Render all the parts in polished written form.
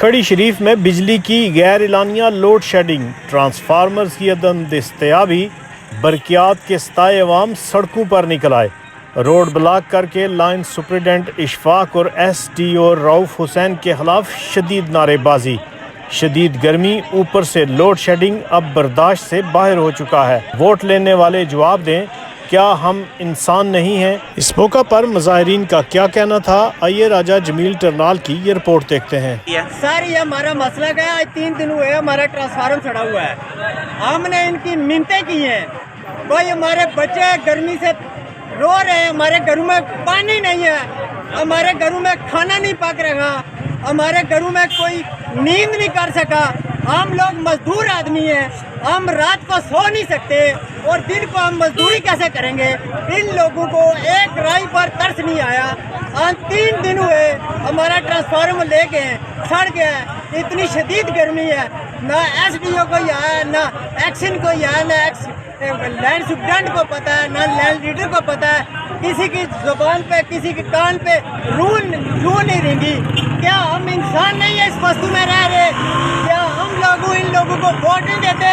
खड़ी शरीफ में बिजली की गैर एलानिया लोड शेडिंग, ट्रांसफार्मर्स की अदम दस्तयाबी, बरक़ियात के सताए अवाम सड़कों पर निकल आए। रोड ब्लॉक करके लाइन सुपरिटेंडेंट इशफाक और SDO रऊफ हुसैन के खिलाफ शदीद नारेबाजी। शदीद गर्मी ऊपर से लोड शेडिंग अब बर्दाश्त से बाहर हो चुका है। वोट लेने वाले जवाब दें, क्या हम इंसान नहीं हैं? इस मौका पर मुजाहिरीन का क्या कहना था, आइए राजा जमील टरनाल की ये रिपोर्ट देखते हैं। सर, ये हमारा मसला क्या है, 3 दिन हुए हमारा ट्रांसफार्मर सड़ा हुआ है। हमने इनकी मिन्नतें की हैं, कोई हमारे बच्चे गर्मी से रो रहे हैं, हमारे घरों में पानी नहीं है, हमारे घरों में खाना नहीं पक रहा, हमारे घरों में कोई नींद नहीं कर सका। हम लोग मजदूर आदमी हैं, हम रात को सो नहीं सकते और दिन को हम मजदूरी कैसे करेंगे? इन लोगों को एक राई पर तरस नहीं आया। आज 3 दिन हुए हमारा ट्रांसफार्मर ले गए, सड़ गया है। इतनी शदीद गर्मी है, ना SDO को आया, ना एक्शन को आया, ना लैंड सुपरिटेंडेंट को पता है, ना लैंड लीडर को पता है। किसी की जुबान पे, किसी के कान पे रू नहीं रेंगी। क्या हम इंसान नहीं है इस वस्तु में रह रहे? क्या हम लोग इन लोगों को वोट नहीं देते?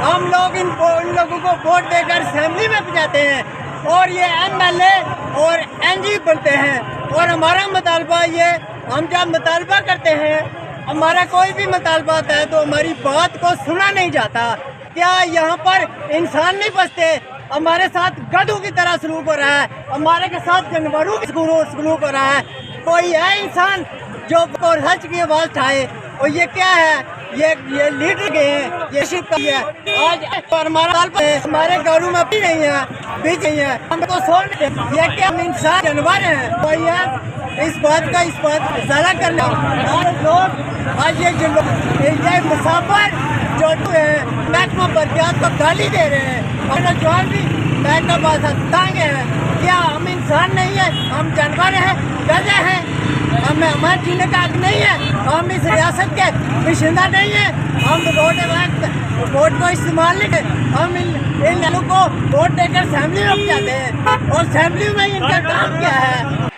हम लोग इन लोगों को वोट देकर असेंबली में भेजाते हैं और ये MLA और NG बनते हैं। और हमारा मुतालबा ये, हम जब मुतालबा करते हैं, हमारा कोई भी मुतालबा आता है तो हमारी बात को सुना नहीं जाता। क्या यहाँ पर इंसान नहीं बसते? हमारे साथ गधों की तरह सलूक हो रहा है, हमारे के साथ जानवरों की सलूक हो रहा है। कोई है इंसान जो सच की आवाज उठाए? और ये क्या है? ये लीडर गए हैं, ये शिप का है। आज हमारे घरों में भी नहीं है, बीच नहीं है, हमको सोने। ये क्या हम इंसान जानवर हैं? कोई है इस बात इजाला करना। और लोग आज ये मुसाफिर जो है महकमा बरक़ियात को गाली दे रहे हैं और नौजवान भी महकमा पास तांगे हैं। क्या हम इंसान नहीं है? हम जानवर हैं, गधे हैं? हमें हमारे जीने का हक नहीं है? हम इस रियासत के बाशिंदा नहीं है? हम वोट को इस्तेमाल नहीं करते। हम इन लोगों को वोट देकर असेंबली में जाते हैं और असेंबली में इनका काम क्या है?